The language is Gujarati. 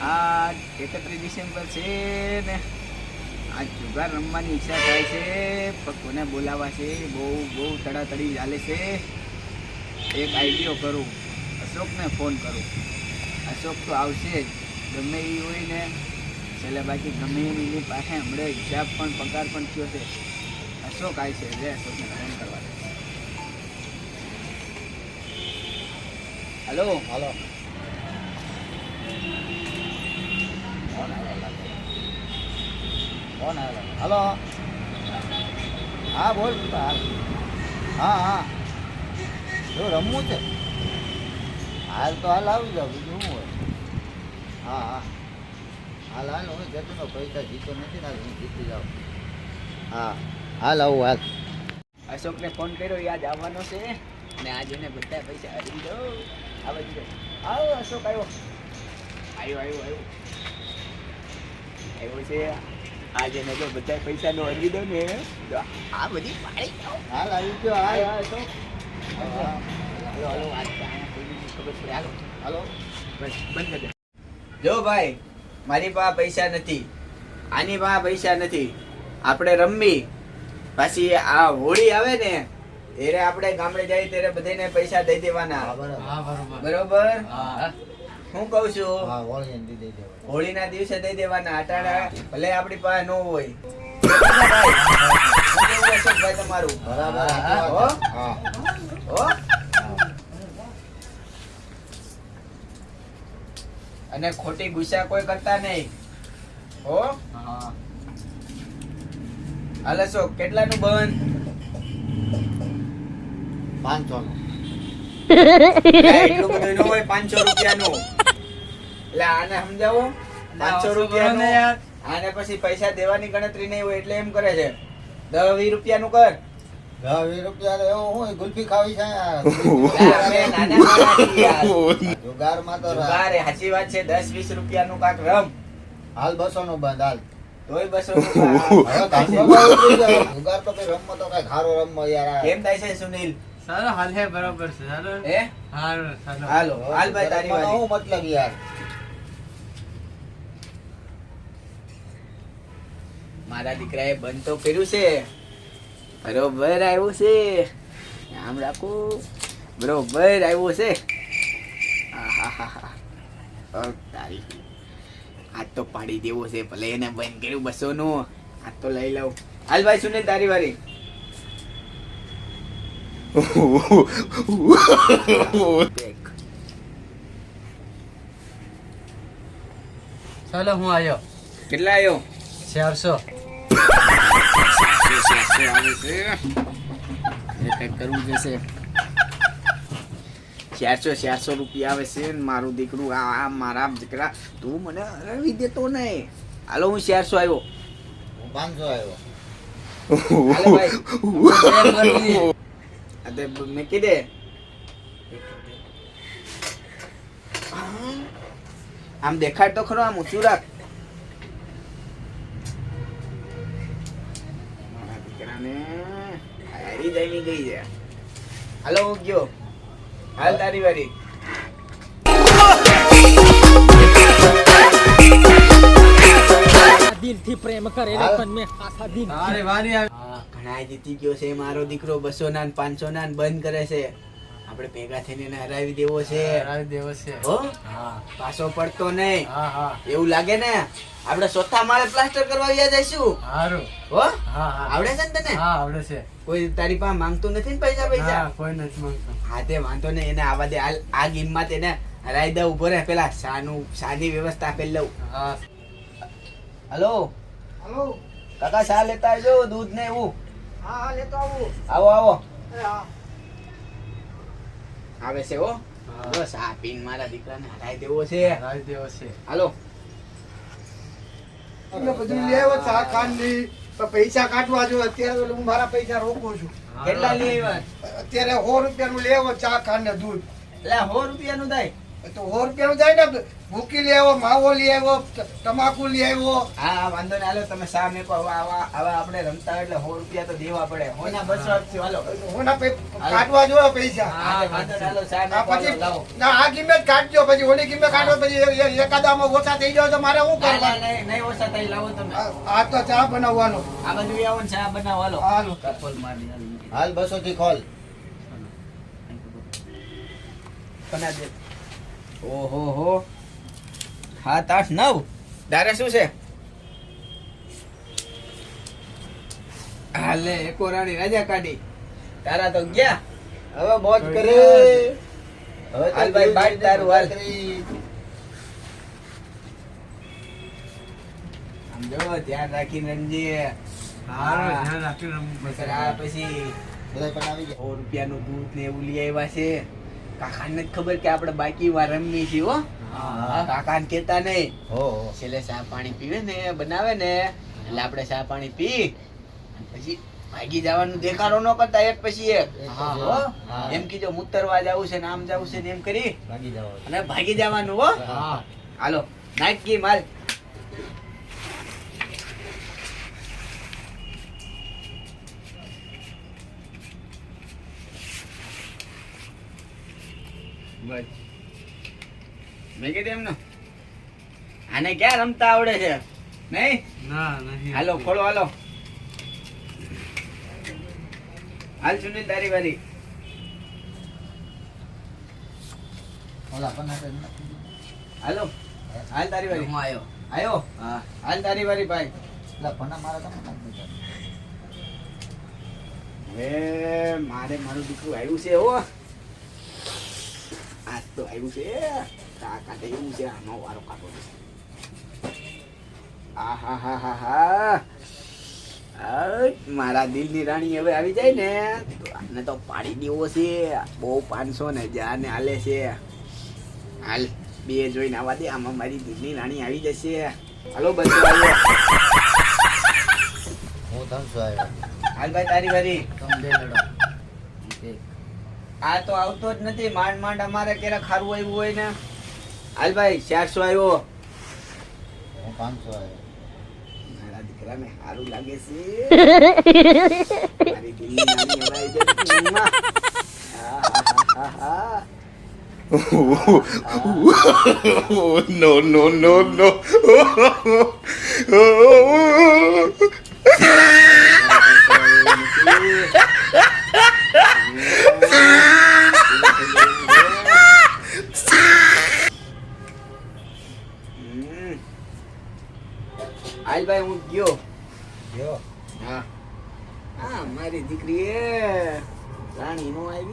આ 31 ડિસેમ્બર છે ને આ જુગાર રમવાની ઈચ્છા થાય છે પણ કોને બોલાવા છે. બહુ બહુ તડાતડી ચાલે છે. એક આઈડિયો કરું, અશોકને ફોન કરું. અશોક તો આવશે જ ગમે એ હોય ને છેલ્લે બાકી ગમે એની પાસે હમણાં હિસાબ પણ પગાર પણ થયો છે. અશોક આવે છે રે અશોકને ફોન કરવા. હલો હાલો. ફોન આવ્યો. હાલો. હા બોલ. હા હા જો રમવું છે હાલ તો હાલ આવી જાવ, બીજું શું હોય. હા હા હાલ હાલ હું જતો પૈસા જીતો નથી ને હું જીતી જાઉં. હા હાલ આવું હાલ. અશોકને ફોન કર્યો, યાદ આવવાનો છે ને આજે એને બધા પૈસા હરી દો. આવે જ આવો અશોક આવ્યો છે. આજે ને જો બધા પૈસા નો હરી દો ને તો આ બધી પાડી જાઓ. હાલ આવી ગયો. હાલ અશોક હાલો હાલો આજ ખબર પડે. હાલો હાલો બસ બંધ કરી દે. જો ભાઈ મારી પાસે પૈસા નથી, આની પાસે પૈસા નથી. આપણે રમવી પાછી આ હોળી આવે ને ત્યારે આપણે ગામડે જાય ત્યારે બધાને પૈસા દઈ દેવાના. બરોબર હું કઉ છું, હોળી ના દિવસે દઈ દેવાના. અટાણા ભલે આપણી પાસે ન હોય. ભાઈ તમારું બરાબર. હો અને ખોટી ગુસ્સા કોઈ કરતા નહીં હો. હાલ અશોક કેટલાનું બંધ? 500 નું. એટલું બધું ન હોય. 500 રૂપિયાનું. એટલે આને સમજાવો 500 રૂપિયાનું. આને પછી પૈસા દેવાની ગણતરી નહીં હોય એટલે એમ કરે છે. 10-20 રૂપિયાનું કર. 10-20 રૂપિયા એવું હોય ગુલ્ફી ખાવી છે. જુગારમાં તો સાચી વાત છે. 10-20 રૂપિયાનું કાક રમ. હાલ 200 નું બંધ હાલ. તોય 200 જુગાર તો કઈ રમવો તો કઈ ખારો રમવો યાર. કેમ થાય છે સુનિલ? સારો હાલ હે બરાબર છે. ચાલો હે હાલો હાલો હાલ ભાઈ તારી રમવાનો વારી. શું મતલબ યાર. મારા દીકરાએ બંધ તો કર્યું છે. બરોબર આવ્યું છે. આમ રાખું. બરોબર આવ્યું છે. તારી આજ તો પાડી દેવો છે. ભલે એને બંધ કર્યું 200 નું. આજ તો લઈ લઉં. હાલ ભાઈ સુનિલ તારી વારી. ચાલો હું આવ્યો. કેટલા આવ્યો? 400. કંઈક કરવું જશે. 400 રૂપિયા આવે છે. મારું દીકરું આ મારા દીકરા તું મને હરાવી દેતો નહીં. હાલો હું 400 આવ્યો. હું 500 આવ્યો. હાલે ભાઈ મેં કીધે આમ દેખાડ તો ખરો. આમ ઊંચું રાખ. મારા દીકરાને હારી જામી ગઈ છે. હાલો હું ગયો. હાલ તારી વારી. દિલથી પ્રેમ કરેલો તન મે આખા દિન અરે વારી આવી. ઘણા જીતી ગયો છે મારો દીકરો. 200 ના 500 ના બંધ કરે છે. આપણે ભેગા થઈને એને હરાવી દેવો છે. આવી દેવો છે. હો હા પાછો પડતો નહીં. હા હા એવું લાગે ને આપણે ચોથા માળે પ્લાસ્ટર કરવા આવ્યા જઈશું. સારું. હો હા હા આવડે છે ને તને? હા આવડે છે. કોઈ તારી પાસે માંગતું નથી ને પૈસા પૈસા? હા કોઈ નથી માંગતો. હા તે વાંધો નહીં. એને આવા દે. આ ગેમમાં તેને હરાઈ દઉં. ઉભો રહે. પેલા શાની વ્યવસ્થા કરી લઉં. હા હલો હાલો. કાકા શા લેતા આવજો. દૂધ ને એવું. હા લેતો આવું. આવો આવો. હા આવે છે હો. હા. બસ આ પીન મારા દીકરાને હરાઈ દેવો છે. આવી દેવો છે. હાલો બધું લેવો ચા ખાંડની પૈસા કાઢવા જો. અત્યારે હું મારા પૈસા રોકું છું. કેટલા લઈ આવ્યા? અત્યારે 100 રૂપિયાનું લેવો ચા ખાંડ ને દૂધ. એટલે 100 રૂપિયાનું થાય. તો 100 રૂપિયાનું જાય ને, ભૂકી લઈ આવ્યો, માવો લઈ આવ્યો, તમાકુ લઈ આવ્યો. હા વાંધો નહીં, હાલો તમે સા મેકો. હવે આપણે રમતા હોય એટલે 100 રૂપિયા તો દેવા પડે. હોના 200 આપજો, હાલો. હોના કાઢવા જોયો પૈસા. હા વાંધો નહીં, હાલો સા આ મેકો, પછી હાલો, લાવો. ના આ કિંમત કાઢજો, પછી ઓલી કિંમત કાઢો, પછી એકાદામાં ઓછા થઈ જાય તો મારે શું ના, ના, કરવાનું? નહીં ઓછા થાય, લાવો તમે. આ તો ચા બનાવવાનો. આ બાજુ આવો ને ચા બનાવો, હાલો. હાલો. ખોલ મારી, હાલો. હાલ 200 થી ખોલ. બના દે. ઓહો હો 7 8 9. તારે શું છે? હાલે એકો રાણી રાજા કાઢી. તારા તો ગયા. હવે મોજ કરે. હવે હાલ ભાઈ, બાટ તારું હાલ. આમ જો ધ્યાન રાખીને રમજે. હારો ધ્યાન રાખીને રમવું નકર પડશે. આ પછી બધા પણ આવી 100 ગયા. રૂપિયાનું દૂધ ને એવું લઈ આવ્યા છે. કાકાને જ ખબર કે આપણે બાકી વાર રમવી છે હો. હા. કાકાને કેતા નહીં. હો છેલ્લે ચા પાણી પીવે ને, બનાવે ને એટલે આપણે ચા પાણી પી અને પછી ભાગી જવાનું દેખાડો ન કરતા એક પછી એક. હા, હો. હા. એમ કીધો મુત્તરવા જવું છે ને આમ જવું છે ને એમ કરી ભાગી જાવ. અને ભાગી જવાનું હો. હા. હાલો નાખી માલ. બસ મેં કીધું એમનો આને ક્યાં રમતા આવડે છે નહીં. ના, નહીં. હાલો ખોલો, હાલો. હાલ સુનિલ તારી વારી. ઓલા પણ આપણે હાલો હાલ તારી વારી. હું આયો. આયો. હા. હાલ તારી વારી ભાઈ. પેલા ભણા મારા તમે નાખી દીધા. હવે મારે મારું દીકરું આવ્યું છે હો. આજ તો આવ્યું છે. કાકા એવું છે, આનો વારો કાઢો છે. આહાહાહાહા. મારા દિલની રાણી હવે આવી જાય ને તો આને તો પાડી દેવો છે. બહુ 500 ને જાને હાલે છે. હાલ બે જોઈને આવવા દે, આમાં મારી દિલની રાણી આવી જશે. હાલો બધું આવ્યો. હું 300 આવ્યો. હાલ ભાઈ તારી વારી. તમે બે લડો. આ તો આવતો જ નથી. માંડ માંડ અમારે ક્યારેક ખારું આવ્યું હોય ને. હાલ ભાઈ 400 આવ્યો. હું 500 આવ્યો. મારા દીકરાને સારું લાગે છે. મારી દિલની નાની હવે આવી જશે. આહાહાહા. No, no, no, no. હાલ ભાઈ હું ગયો. ગયો. હા મારી દીકરી રાણી નો આવી.